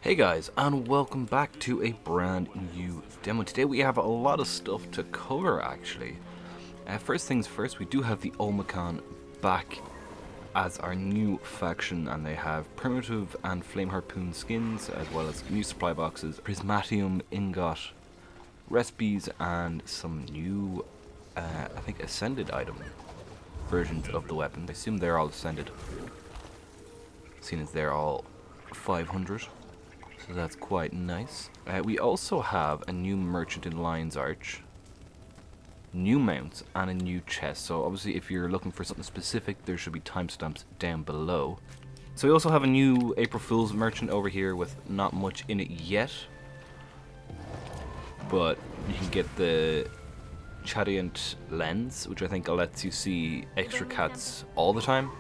Hey guys, and welcome back to a brand new demo. Today we have a lot of stuff to cover actually. First things first, we do have the Olmakhan back as our new faction, and they have primitive and flame harpoon skins, as well as new supply boxes, prismatium ingot recipes, and some new, I think, ascended item versions of the weapon. I assume they're all ascended, seeing as they're all 500. So that's quite nice. We also have a new Merchant in Lion's Arch, new mounts, and a new chest. So obviously if you're looking for something specific, there should be timestamps down below. So we also have a new April Fool's Merchant over here with not much in it yet. But you can get the Chadiant lens, which I think lets you see extra cats all the time.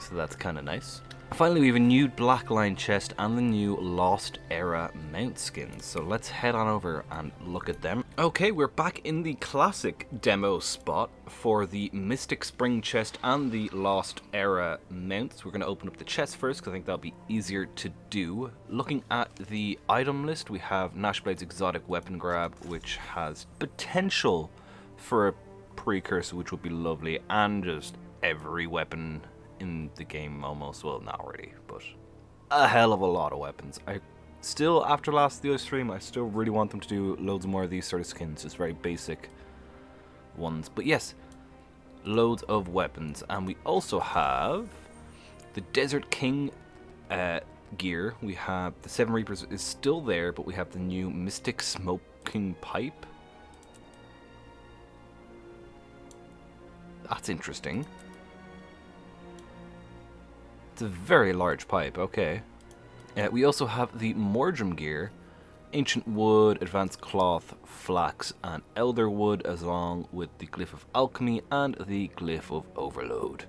So that's kind of nice. Finally, we have a new Black Line chest and the new Lost Era mount skins. So let's head on over and look at them. Okay, we're back in the classic demo spot for the Mystic Spring chest and the Lost Era mounts. We're going to open up the chest first because I think that'll be easier to do. Looking at the item list, we have Gnashblade's Exotic Weapon Grab, which has potential for a precursor, which would be lovely, and just every weapon in the game almost. Well, not really, but a hell of a lot of weapons. I still, after last the stream, I still really want them to do loads more of these sort of skins, just very basic ones. But yes, loads of weapons. And we also have the Desert King gear. We have the Seven Reapers is still there, but we have the new Mystic Smoking Pipe. That's interesting. It's a very large pipe, okay. We also have the Mordrum gear, Ancient Wood, Advanced Cloth, Flax, and Elder Wood, along with the Glyph of Alchemy and the Glyph of Overload.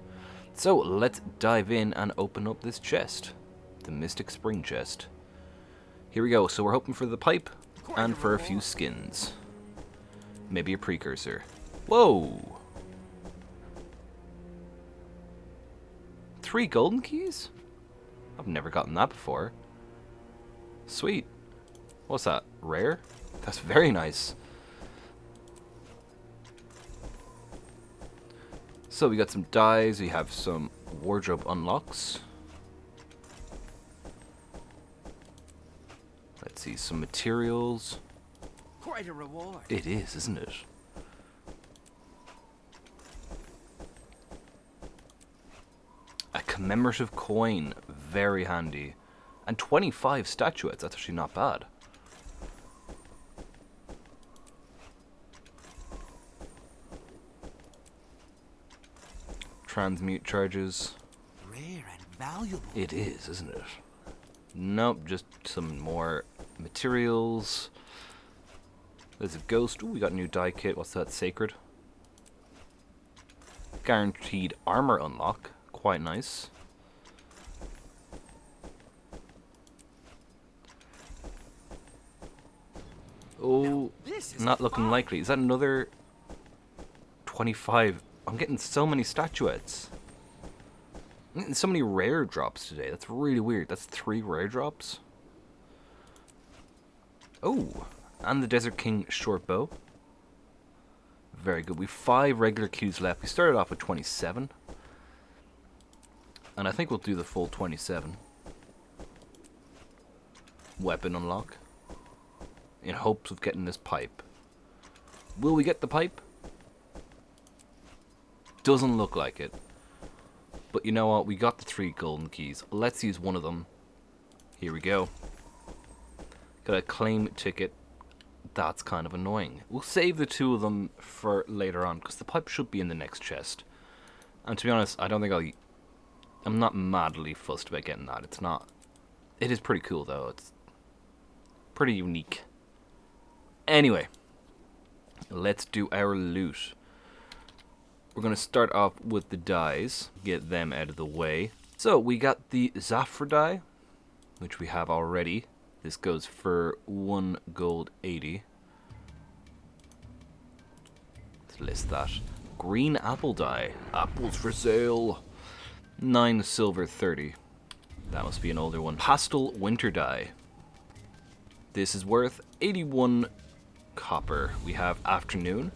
So let's dive in and open up this chest, the Mystic Spring chest. Here we go. So we're hoping for the pipe and for a few skins. Maybe a precursor. Whoa! 3 golden keys? I've never gotten that before. Sweet. What's that? Rare? That's very nice. So we got some dyes, we have some wardrobe unlocks. Let's see, some materials. Quite a reward. It is, isn't it? A commemorative coin, very handy. And 25 statuettes, that's actually not bad. Transmute charges. Rare and valuable. It is, isn't it? Nope, just some more materials. There's a ghost. Ooh, we got a new dye kit. What's that? Sacred. Guaranteed armor unlock. Quite nice. Oh, not looking likely. Is that another 25? I'm getting so many statuettes. I'm getting so many rare drops today. That's really weird. That's 3 rare drops. Oh, and the Desert King short bow. Very good. We've 5 regular queues left. We started off with 27. And I think we'll do the full 27. Weapon unlock. In hopes of getting this pipe. Will we get the pipe? Doesn't look like it. But you know what? We got the 3 golden keys. Let's use one of them. Here we go. Got a claim ticket. That's kind of annoying. We'll save the 2 of them for later on, because the pipe should be in the next chest. And to be honest, I don't think I'm not madly fussed about getting that. It's not. It is pretty cool though. It's pretty unique. Anyway, let's do our loot. We're going to start off with the dyes. Get them out of the way. So we got the Zafra dye, which we have already. This goes for 1 gold 80. Let's list that. Green apple dye. Apples for sale. 9 silver 30. That must be an older one. Pastel Winter Dye. This is worth 81 copper. We have Afternoon.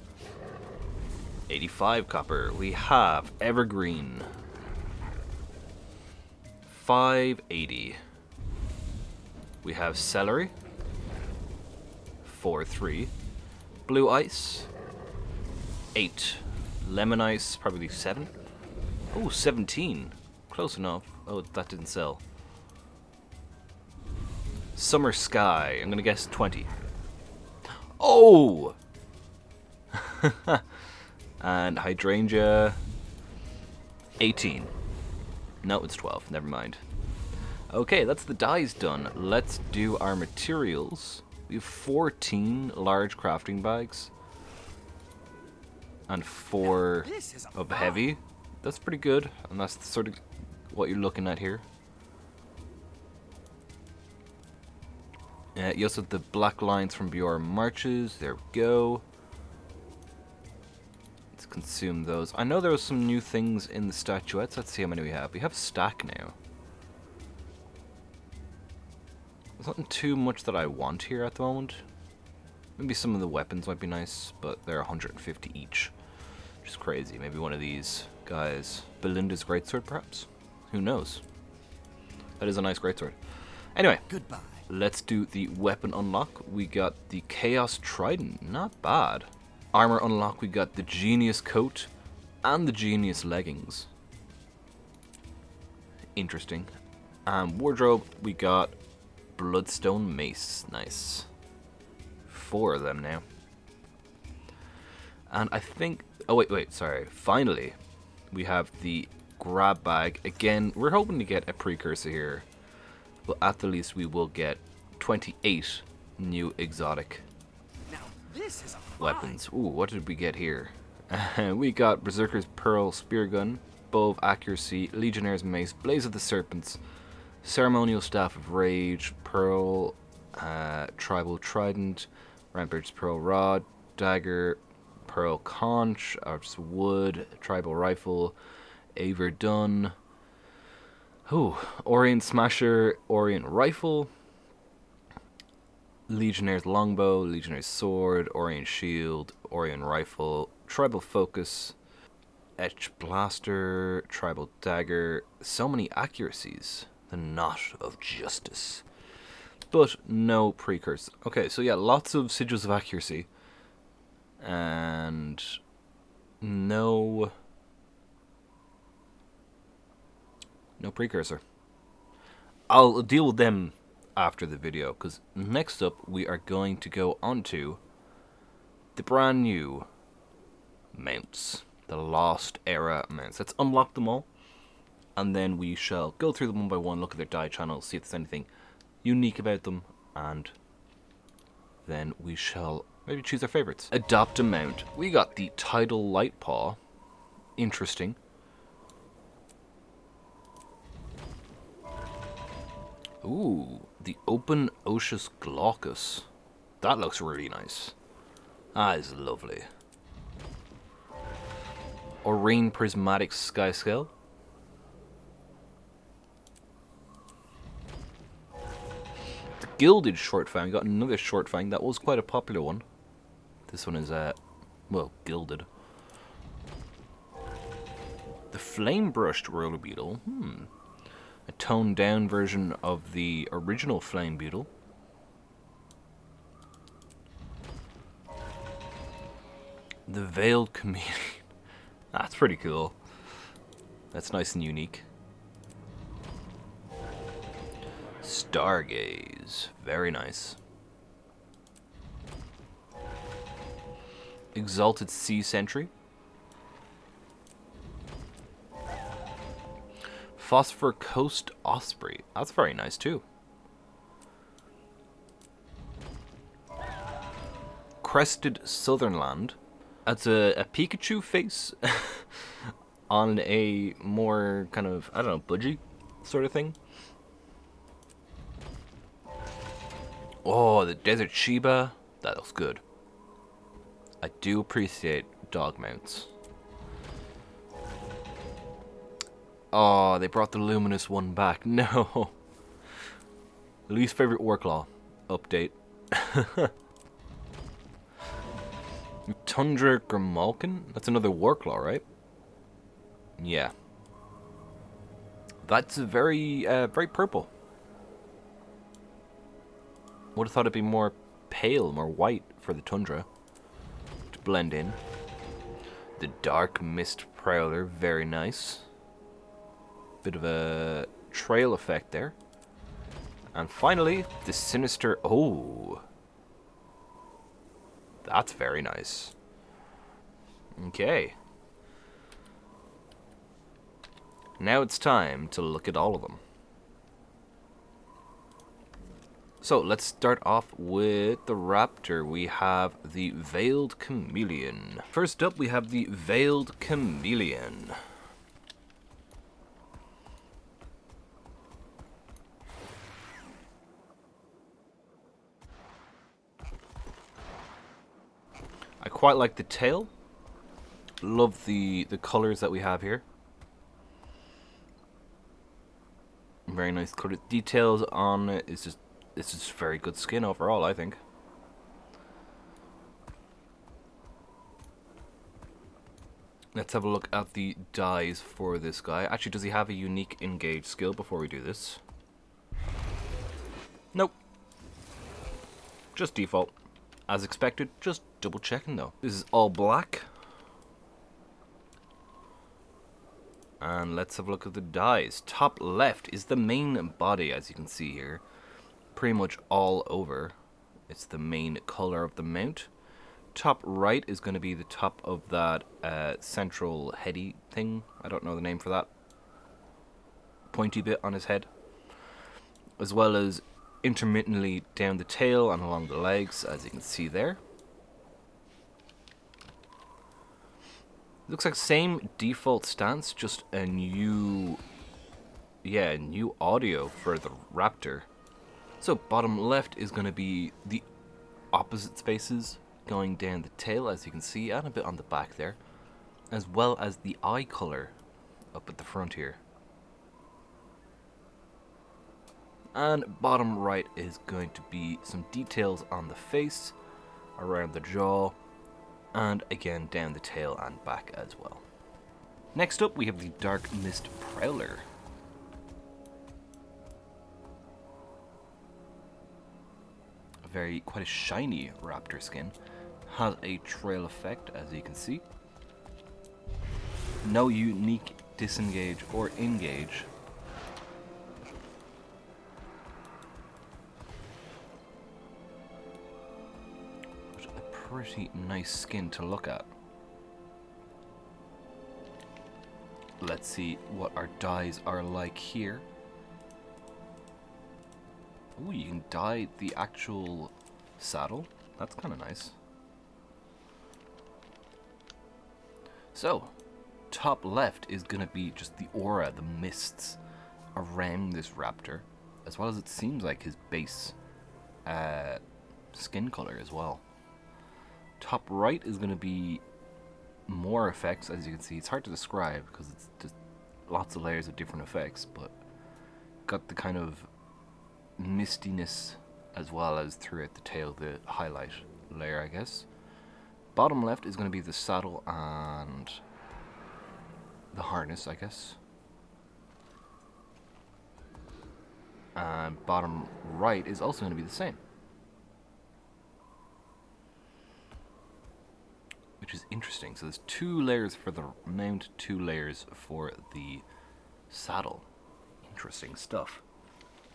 85 copper. We have Evergreen. 580. We have Celery. 4.3. Blue Ice. 8. Lemon Ice, probably 7. Oh, 17. Close enough. Oh, that didn't sell. Summer Sky. I'm gonna guess 20. Oh! And Hydrangea. 18. No, it's 12. Never mind. Okay, that's the dyes done. Let's do our materials. We have 14 large crafting bags. And 4 of heavy. That's pretty good. And that's sort of what you're looking at here. You also have the black lines from Bjorn Marches. There we go. Let's consume those. I know there was some new things in the statuettes. Let's see how many we have. We have a stack now. There's nothing too much that I want here at the moment. Maybe some of the weapons might be nice, but they're 150 each. Which is crazy. Maybe one of these guys. Belinda's greatsword, perhaps? Who knows? That is a nice greatsword. Anyway. Goodbye. Let's do the weapon unlock. We got the Chaos Trident. Not bad. Armor unlock. We got the Genius Coat and the Genius Leggings. Interesting. And wardrobe. We got Bloodstone Mace. Nice. 4 of them now. And I think... Oh, wait, sorry. Finally, we have the grab bag. Again, we're hoping to get a precursor here. But at the least, we will get 28 new exotic weapons. Ooh, what did we get here? We got Berserker's Pearl Spear Gun, Bow of Accuracy, Legionnaire's Mace, Blaze of the Serpents, Ceremonial Staff of Rage, Pearl, Tribal Trident, Rampage's Pearl Rod, Dagger, Pearl Conch, Arts Wood, Tribal Rifle, Averdun. Ooh, Aurene Smasher, Aurene Rifle, Legionnaire's Longbow, Legionnaire's Sword, Aurene Shield, Aurene Rifle, Tribal Focus, Etch Blaster, Tribal Dagger. So many accuracies. The Knot of Justice. But no precursor. Okay, so yeah, lots of Sigils of Accuracy. And no precursor. I'll deal with them after the video, because next up we are going to go on to the brand new mounts. The Lost Era mounts. Let's unlock them all, and then we shall go through them one by one, look at their dye channels, see if there's anything unique about them, and then we shall maybe choose our favorites. Adopt a mount. We got the Tidal Lightpaw. Interesting. Ooh, the Open Oceus Glaucus. That looks really nice. That is lovely. Aurene Prismatic Skyscale. The Gilded Shortfang. Got another Shortfang. That was quite a popular one. This one is, well, gilded. The Flame Brushed Roller Beetle. A toned down version of the original Flame Beetle. The Veiled Chameleon. That's pretty cool. That's nice and unique. Stargaze. Very nice. Exalted Sea Sentry. Phosphor Coast Osprey. That's very nice too. Crested Southernland. That's a Pikachu face on a more kind of, I don't know, budgie sort of thing. Oh, the Desert Shiba. That looks good. I do appreciate dog mounts. Oh, they brought the Luminous one back. No. Least favorite Warclaw update. Tundra Grimalkin? That's another Warclaw, right? Yeah. That's very purple. Would have thought it'd be more pale, more white for the Tundra to blend in. The Darkmist Prowler, very nice. Bit of a trail effect there. And finally, the Sinister... Oh! That's very nice. Okay. Now it's time to look at all of them. So, let's start off with the Raptor. We have the Veiled Chameleon. First up, we have the Veiled Chameleon. I quite like the tail. Love the colors that we have here. Very nice colored details on it. It's just very good skin overall, I think. Let's have a look at the dyes for this guy. Actually, does he have a unique engage skill before we do this? Nope. Just default. As expected, just double checking though. This is all black. And let's have a look at the dyes. Top left is the main body, as you can see here. Pretty much all over. It's the main color of the mount. Top right is going to be the top of that central heady thing. I don't know the name for that. Pointy bit on his head. As well as intermittently down the tail and along the legs, as you can see there. Looks like same default stance, just a new audio for the Raptor. So bottom left is going to be the opposite spaces going down the tail, as you can see, and a bit on the back there, as well as the eye color up at the front here. And bottom right is going to be some details on the face, around the jaw, and again down the tail and back as well. Next up we have the Darkmist Prowler. Quite a shiny Raptor skin. Has a trail effect, as you can see. No unique disengage or engage. Pretty nice skin to look at. Let's see what our dyes are like here. Ooh, you can dye the actual saddle. That's kind of nice. So, top left is going to be just the aura, the mists around this Raptor, as well as it seems like his base skin color as well. Top right is going to be more effects, as you can see. It's hard to describe because it's just lots of layers of different effects, but got the kind of mistiness as well as throughout the tail, the highlight layer, I guess. Bottom left is going to be the saddle and the harness, I guess. And bottom right is also going to be the same. Which is interesting. So there's 2 layers for the mount, 2 layers for the saddle. Interesting stuff.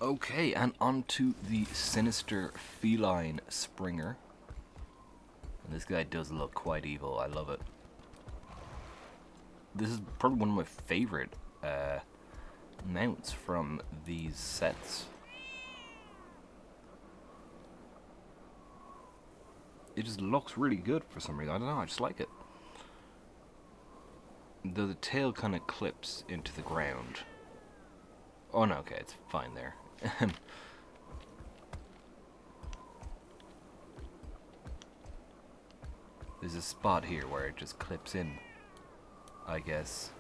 Okay, and on to the Sinister Feline Springer. And this guy does look quite evil. I love it. This is probably one of my favorite mounts from these sets. It just looks really good for some reason. I don't know, I just like it. Though the tail kind of clips into the ground. Oh no, okay, it's fine there. There's a spot here where it just clips in, I guess.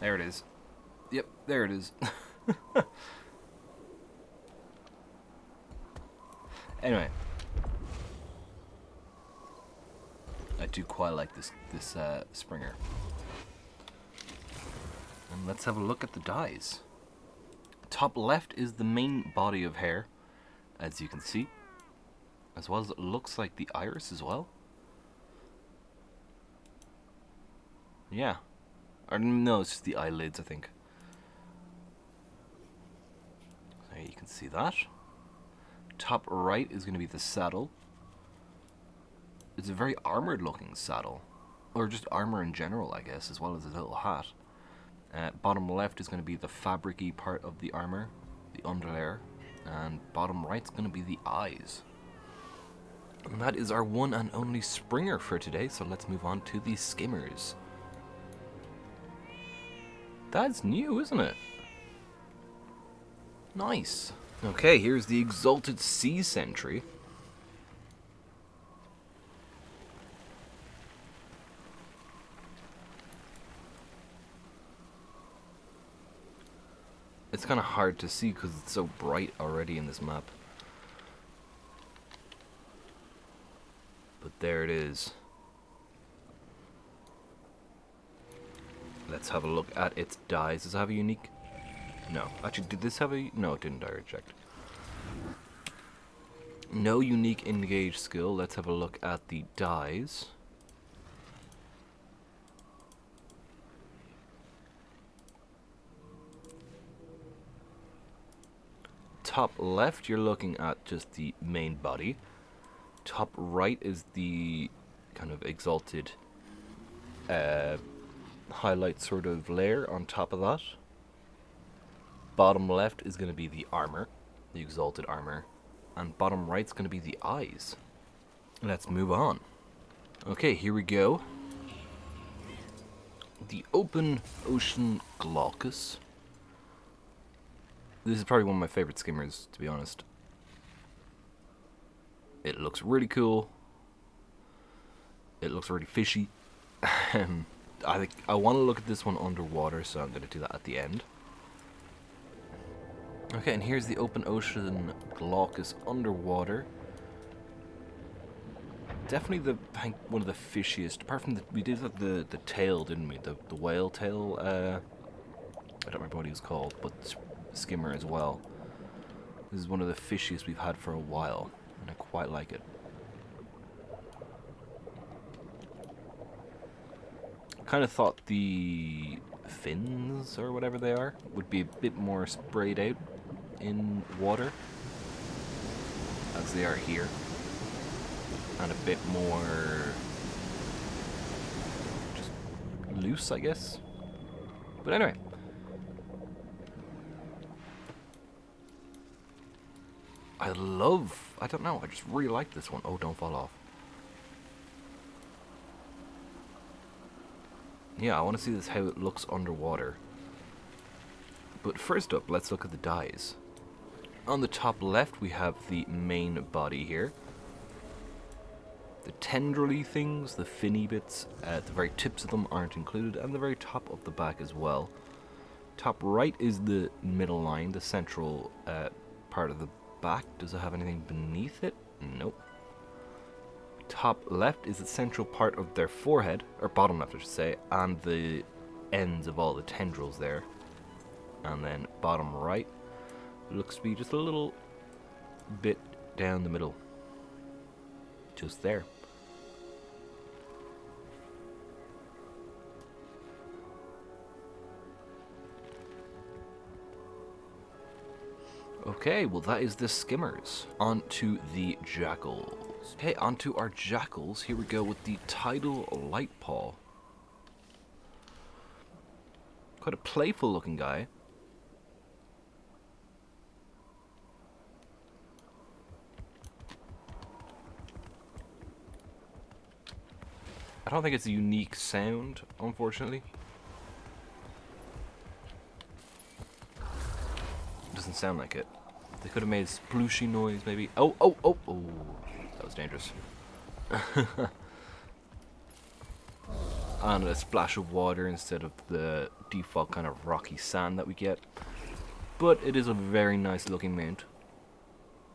There it is. Yep, there it is. Anyway, I do quite like this Springer. And let's have a look at the dyes. Top left is the main body of hair, as you can see, as well as it looks like the iris as well. Yeah. Or no, it's just the eyelids, I think. There you can see that. Top right is going to be the saddle. It's a very armored looking saddle. Or just armor in general, I guess, as well as a little hat. Bottom left is going to be the fabric-y part of the armor, the underlayer. And bottom right is going to be the eyes. And that is our one and only Springer for today, so let's move on to the Skimmers. That's new, isn't it? Nice. Okay, here's the Exalted Sea Sentry. It's kind of hard to see because it's so bright already in this map. But there it is. Let's have a look at its dyes. Does it have a unique? No. Actually, did this have a... No, it didn't. I reject. No unique engage skill. Let's have a look at the dyes. Top left, you're looking at just the main body. Top right is the kind of exalted highlight sort of layer on top of that. Bottom left is going to be the armor, the exalted armor, and bottom right is going to be the eyes. Let's move on. Okay, here we go. The open ocean Glaucus. This is probably one of my favorite skimmers, to be honest. It looks really cool. It looks really fishy. I think I want to look at this one underwater, so I'm going to do that at the end. Okay, and here's the open ocean Glaucus underwater. Definitely I think one of the fishiest. Apart from we did have the tail, didn't we? The whale tail. I don't remember what he was called, but skimmer as well. This is one of the fishiest we've had for a while, and I quite like it. Kind of thought the fins, or whatever they are, would be a bit more sprayed out in water, as they are here, and a bit more just loose, I guess. But anyway, I don't know, I just really like this one. Oh, don't fall off. Yeah, I want to see this how it looks underwater. But first up, let's look at the dyes. On the top left, we have the main body here. The tendrily things, the finny bits, the very tips of them aren't included, and the very top of the back as well. Top right is the middle line, the central part of the back. Does it have anything beneath it? Nope. Top left is the central part of their forehead, or bottom left I should say, and the ends of all the tendrils there. And then bottom right looks to be just a little bit down the middle. Just there. Okay, well that is the Skimmers. On to the Jackals. Okay, on to our Jackals. Here we go with the Tidal Lightpaw. Quite a playful looking guy. I don't think it's a unique sound, unfortunately. It doesn't sound like it. They could have made a splooshy noise, maybe. Oh, oh, oh, oh. That was dangerous. and a splash of water instead of the default kind of rocky sand that we get. But it is a very nice looking mount.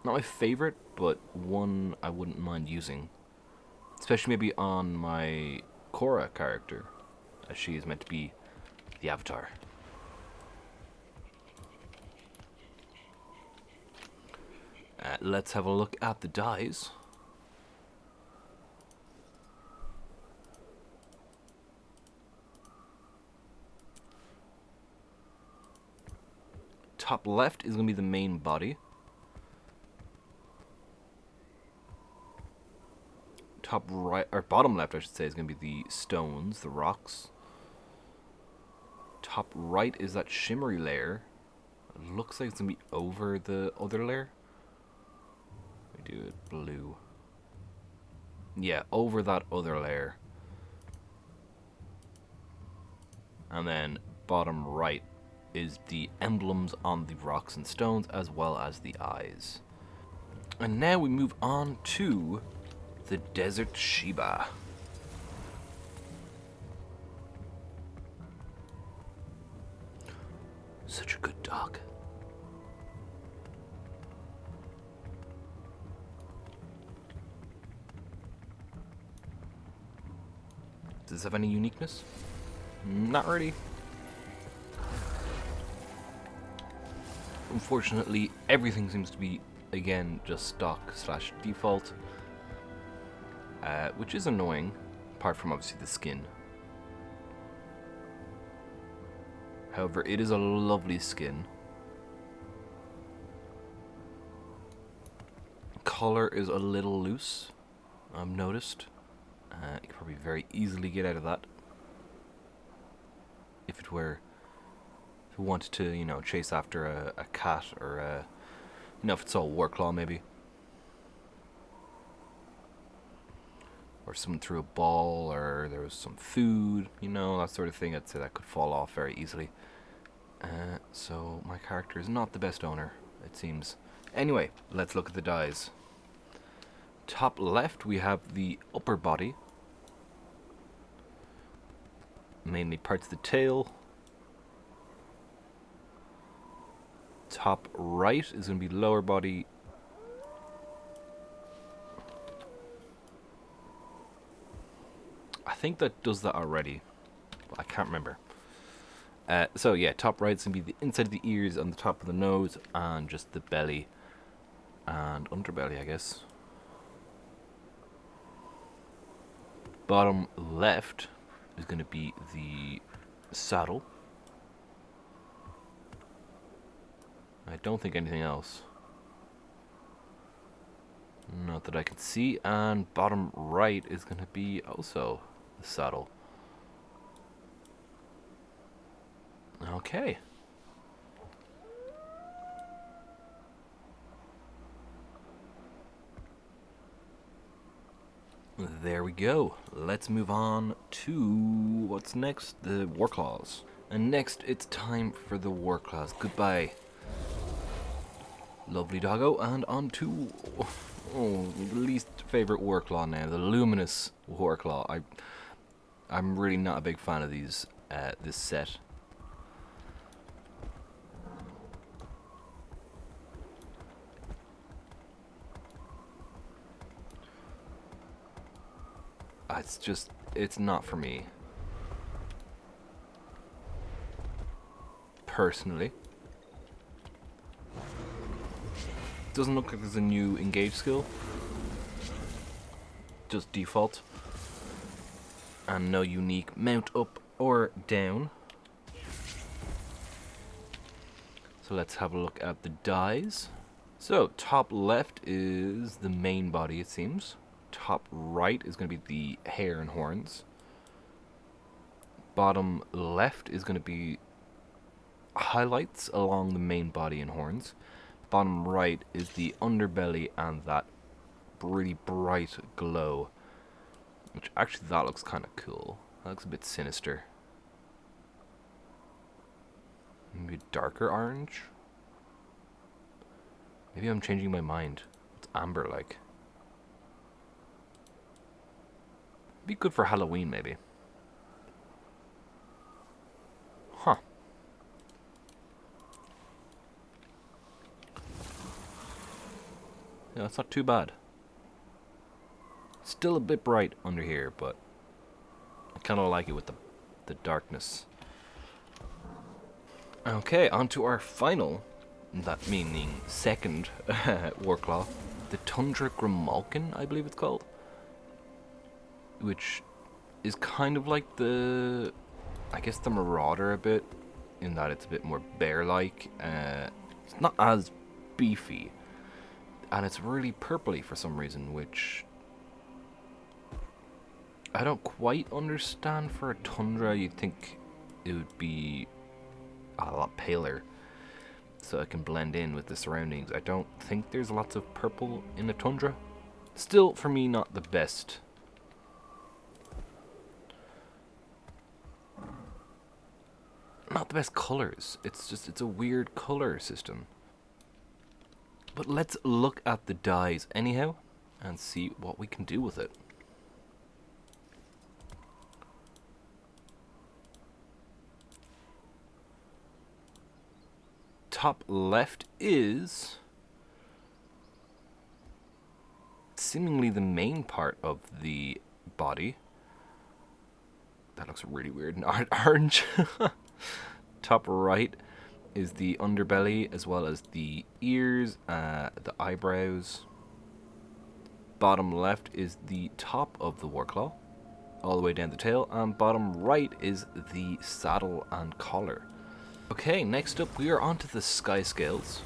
Not my favorite, but one I wouldn't mind using. Especially maybe on my Korra character, as she is meant to be the avatar. Let's have a look at the dies. Top left is going to be the main body. Top right, or bottom left I should say, is going to be the stones, the rocks. Top right is that shimmery layer. It looks like it's going to be over the other layer. We do it blue. Yeah, over that other layer. And then bottom right is the emblems on the rocks and stones, as well as the eyes. And now we move on to the Desert Shiba. Such a good dog. Does this have any uniqueness? Not really. Unfortunately, everything seems to be, again, just stock / default. Which is annoying, apart from obviously the skin. However, it is a lovely skin. Color is a little loose, I've noticed. You could probably very easily get out of that. If it were, if we wanted to, you know, chase after a cat or a, you know, if it's all Warclaw maybe. Or someone threw a ball, or there was some food, you know, that sort of thing. I'd say that could fall off very easily. So my character is not the best owner, it seems. Anyway, let's look at the dies. Top left, we have the upper body. Mainly parts of the tail. Top right is going to be lower body. I think that does that already, but I can't remember. So yeah, top right is going to be the inside of the ears and the top of the nose, and just the belly and underbelly, I guess. Bottom left is going to be the saddle. I don't think anything else. Not that I can see. And bottom right is going to be also the saddle. Okay. There we go. Let's move on to what's next, the Warclaws. And next it's time for the Warclaws. Goodbye, lovely doggo, and on to the least favorite Warclaw now, the Luminous Warclaw. I'm really not a big fan of these this set. It's not for me. Personally. Doesn't look like there's a new engage skill. Just default. And no unique mount up or down. So let's have a look at the dies. So top left is the main body, it seems. Top right is going to be the hair and horns. Bottom left is going to be highlights along the main body and horns. Bottom right is the underbelly and that really bright glow. Which actually, that looks kind of cool. That looks a bit sinister. Maybe a darker orange? Maybe I'm changing my mind. What's amber like? Be good for Halloween, maybe. Yeah, it's not too bad. Still a bit bright under here, but I kind of like it with the darkness. Okay, on to our final, that meaning second, Warclaw. The Tundra Grimalkin, I believe it's called. Which is kind of like the, I guess, the Marauder a bit, in that it's a bit more bear-like. It's not as beefy, and it's really purpley for some reason, which I don't quite understand. For a Tundra, you'd think it would be a lot paler, so it can blend in with the surroundings. I don't think there's lots of purple in a Tundra. Still, for me, not the best. Not the best colors. It's a weird color system. But let's look at the dyes anyhow and see what we can do with it. Top left is seemingly the main part of the body. That looks really weird and orange. Top right is the underbelly, as well as the ears, the eyebrows. Bottom left is the top of the Warclaw, all the way down the tail, and bottom right is the saddle and collar. Okay, next up we are onto the Skyscales.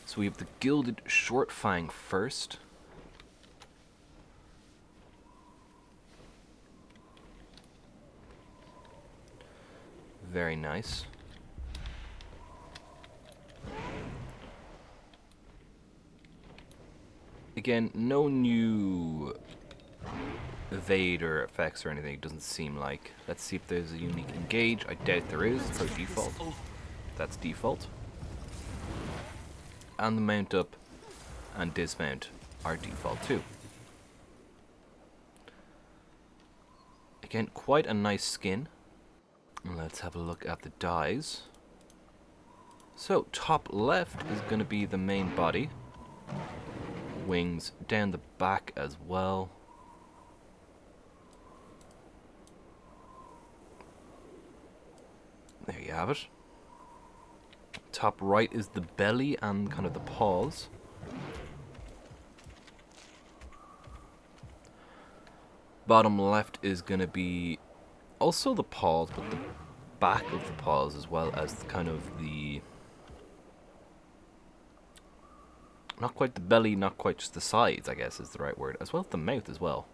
So we have the Gilded Shortfang first. Very nice. Again, no new evade or effects or anything, it doesn't seem like. Let's see if there's a unique engage. I doubt there is, it's probably default. That's default. And the mount up and dismount are default too. Again, quite a nice skin. Let's have a look at the dyes. So, top left is going to be the main body. Wings down the back as well. There you have it. Top right is the belly and kind of the paws. Bottom left is going to be also the paws, but the back of the paws, as well as kind of the, not quite the belly, not quite just the sides, I guess is the right word, as well as the mouth as well.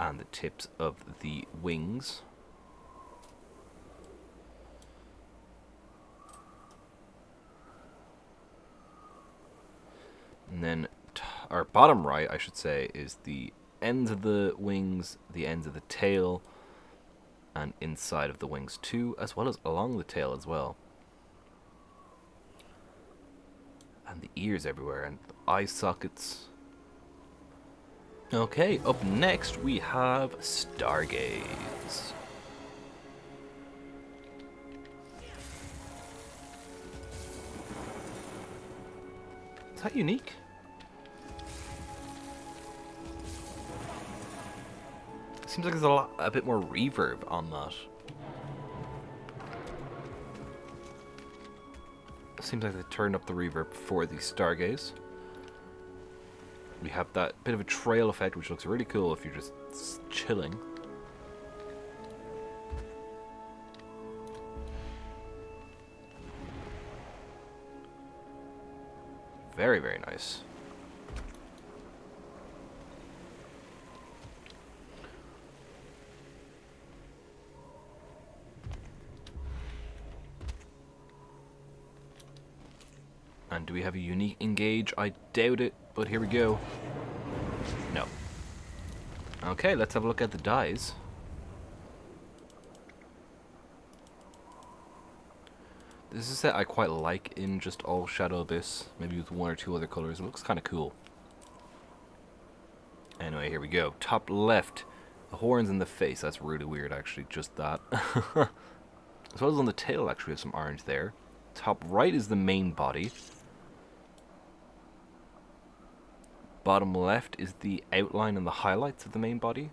And the tips of the wings. And then, our bottom right, I should say, is the ends of the wings, the ends of the tail, and inside of the wings too, as well as along the tail as well. And the ears everywhere, and the eye sockets. Okay, up next we have Stargaze. Is that unique? Seems like there's a bit more reverb on that. Seems like they turned up the reverb for the Stargaze. We have that bit of a trail effect, which looks really cool if you're just chilling. Very, very nice. And do we have a unique engage? I doubt it, but here we go. No. Okay, let's have a look at the dyes. This is a set I quite like in just all Shadow Abyss, maybe with one or two other colors. It looks kind of cool. Anyway, here we go. Top left, the horns and the face. That's really weird, actually, just that. As well as on the tail, actually, have some orange there. Top right is the main body. Bottom left is the outline and the highlights of the main body.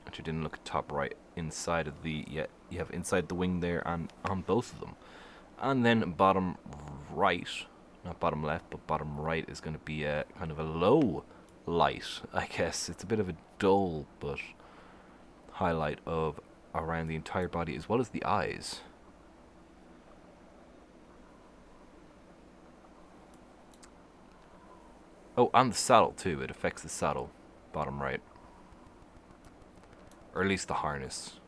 Actually, didn't look at top right. Inside of the, yeah, you have inside the wing there and on both of them. And then bottom right, not bottom left, but bottom right is going to be a kind of a low light, I guess. It's a bit of a dull but highlight of around the entire body as well as the eyes. Oh, and the saddle too. It affects the saddle, bottom right. Or at least the harness.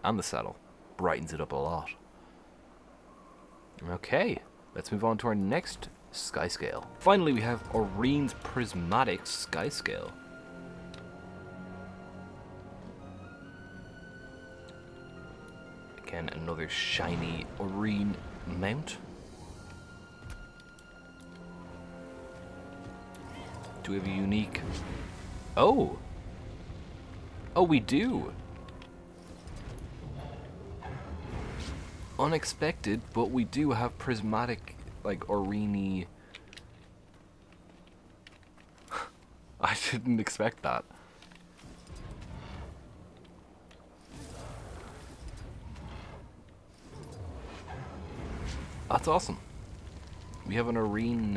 And the saddle. Brightens it up a lot. Okay, let's move on to our next Skyscale. Finally, we have Aurene's Prismatic Skyscale. Again, another shiny Aurene mount. Do we have a unique... Oh! Oh, we do! Unexpected, but we do have prismatic, like, Aurene. I didn't expect that. That's awesome. We have an Aurene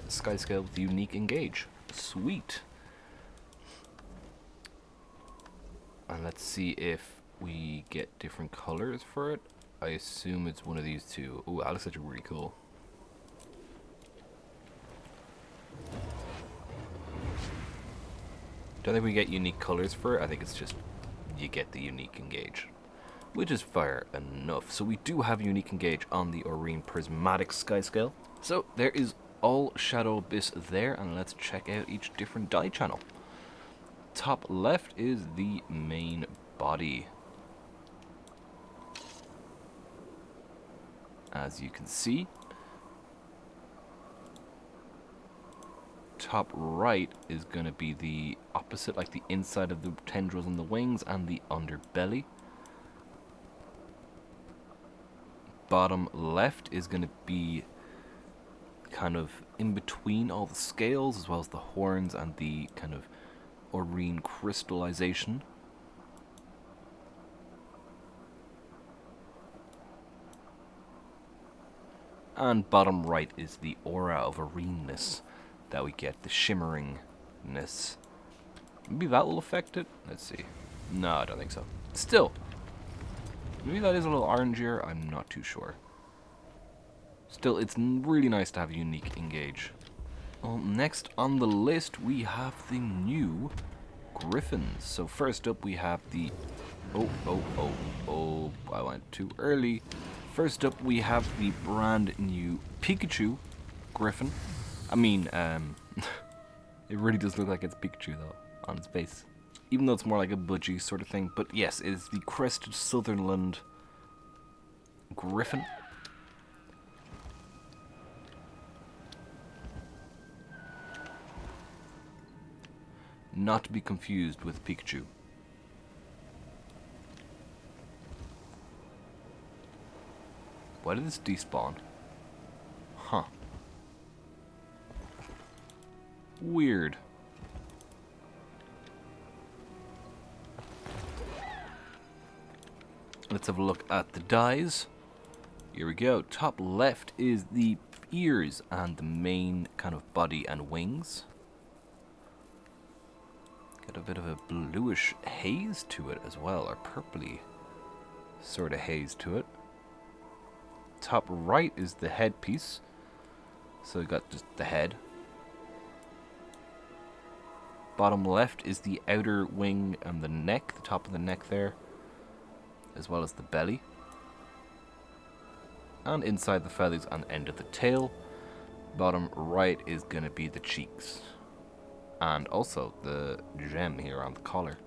Skyscale with unique engage. Sweet. And let's see if we get different colors for it. I assume it's one of these two. Oh, that looks actually really cool. Don't think we get unique colors for it. I think it's just you get the unique engage, which is fair enough. So we do have unique engage on the Aurene Prismatic Skyscale. So there is all Shadow Abyss there, and let's check out each different die channel. Top left is the main body. As you can see, top right is going to be the opposite, like the inside of the tendrils and the wings and the underbelly. Bottom left is going to be kind of in between all the scales, as well as the horns and the kind of Aurene crystallization. And bottom right is the aura of Aurene-ness that we get, the shimmeringness. Maybe that will affect it? Let's see. No, I don't think so. Still, maybe that is a little orangier, I'm not too sure. Still, it's really nice to have a unique engage. Well, next on the list we have the new Griffons. So first up we have the... Oh, I went too early. First up, we have the brand new Pikachu Griffon. I mean, it really does look like it's Pikachu, though, on its face. Even though it's more like a budgie sort of thing. But yes, it is the Crested Southernland Griffon. Not to be confused with Pikachu. Why did this despawn? Huh. Weird. Let's have a look at the dies. Here we go. Top left is the ears and the main kind of body and wings. Got a bit of a bluish haze to it as well, or purpley sort of haze to it. Top right is the headpiece, so we got just the head. Bottom left is the outer wing and the neck, the top of the neck there, as well as the belly. And inside the feathers and end of the tail. Bottom right is going to be the cheeks, and also the gem here on the collar.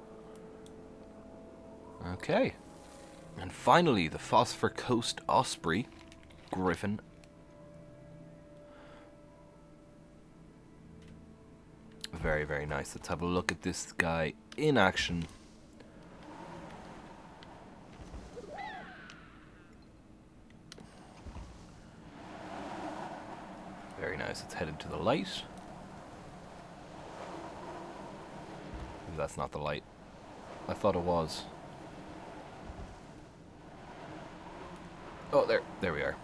Okay. And finally, the Phosphor Coast Osprey Griffon. Very, very nice. Let's have a look at this guy in action. Very nice. Let's head into the light. That's not the light. I thought it was. Oh, there we are.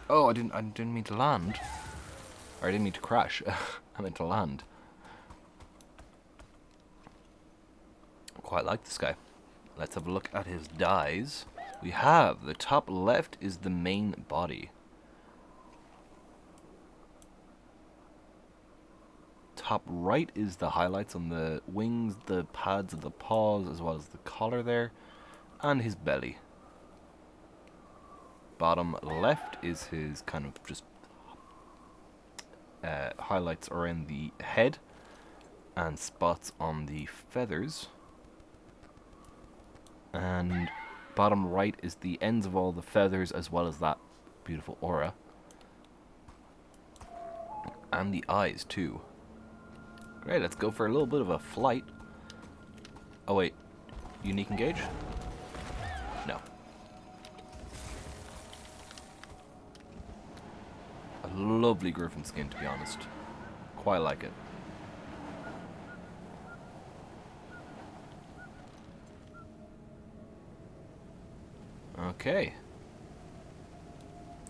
Oh, I didn't mean to land. Or I didn't mean to crash. I meant to land. Quite like this guy. Let's have a look at his dies. We have the top left is the main body. Top right is the highlights on the wings, the pads of the paws, as well as the collar there, and his belly. Bottom left is his kind of just highlights are in the head and spots on the feathers. And bottom right is the ends of all the feathers, as well as that beautiful aura. And the eyes too. Great, let's go for a little bit of a flight. Oh wait, unique engage? No. A lovely Griffon skin, to be honest. Quite like it. Okay.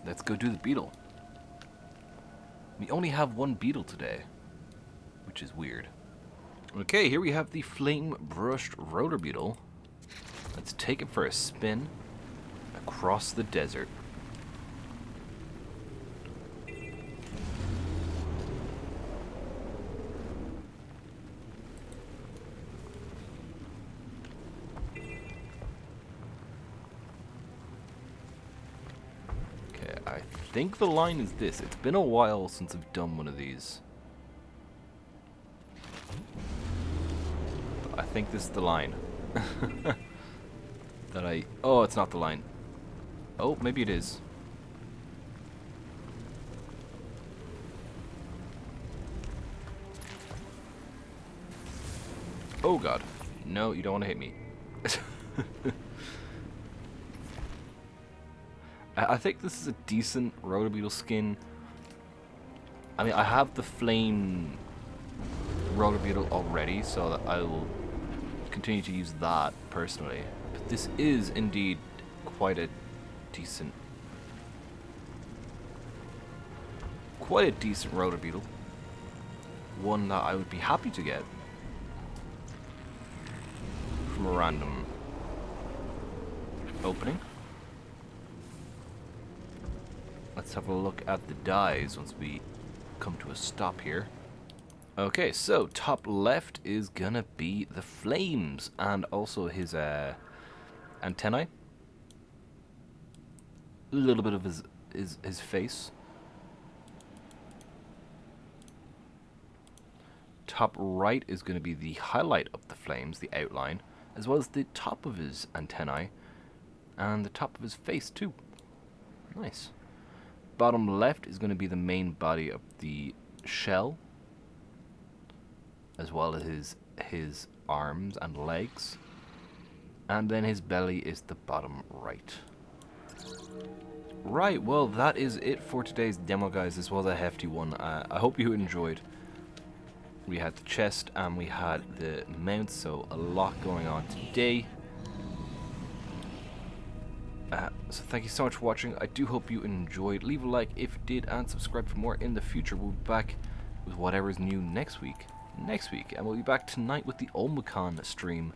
Let's go do the Beetle. We only have one Beetle today, which is weird. Okay, here we have the Flame Brushed Rotor Beetle. Let's take it for a spin across the desert. I think the line is this. It's been a while since I've done one of these. But I think this is the line. Oh, it's not the line. Oh, maybe it is. Oh god. No, you don't want to hit me. I think this is a decent Rotor Beetle skin. I mean, I have the Flame Rotor Beetle already, so that I will continue to use that personally. But this is indeed quite a decent Rotor Beetle. One that I would be happy to get from a random opening. Let's have a look at the dies once we come to a stop here. Okay, so top left is gonna be the flames and also his antennae. A little bit of his face. Top right is gonna be the highlight of the flames, the outline, as well as the top of his antennae and the top of his face too. Nice. Bottom left is going to be the main body of the shell, as well as his arms and legs, and then his belly is the bottom right. Right, well that is it for today's demo, guys. This was a hefty one. I hope you enjoyed. We had the chest and we had the mount, so a lot going on today. So thank you so much for watching. I do hope you enjoyed. Leave a like if you did and subscribe for more in the future. We'll be back with whatever's new next week. And we'll be back tonight with the Olmakhan stream.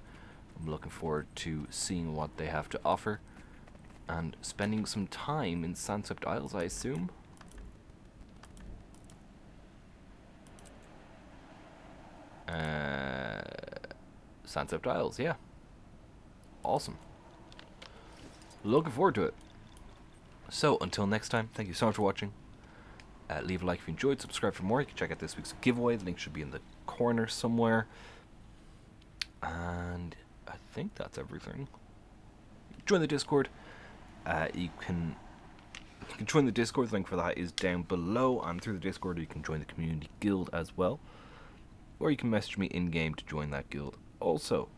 I'm looking forward to seeing what they have to offer and spending some time in Sandswept Isles, I assume. Sandswept Isles, yeah. Awesome. Looking forward to it. So, until next time, thank you so much for watching. Leave a like if you enjoyed, subscribe for more. You can check out this week's giveaway. The link should be in the corner somewhere. And I think that's everything. Join the Discord. You can join the Discord. The link for that is down below. And through the Discord, you can join the community guild as well. Or you can message me in-game to join that guild also.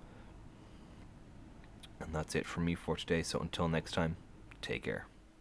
And that's it from me for today, so until next time, take care.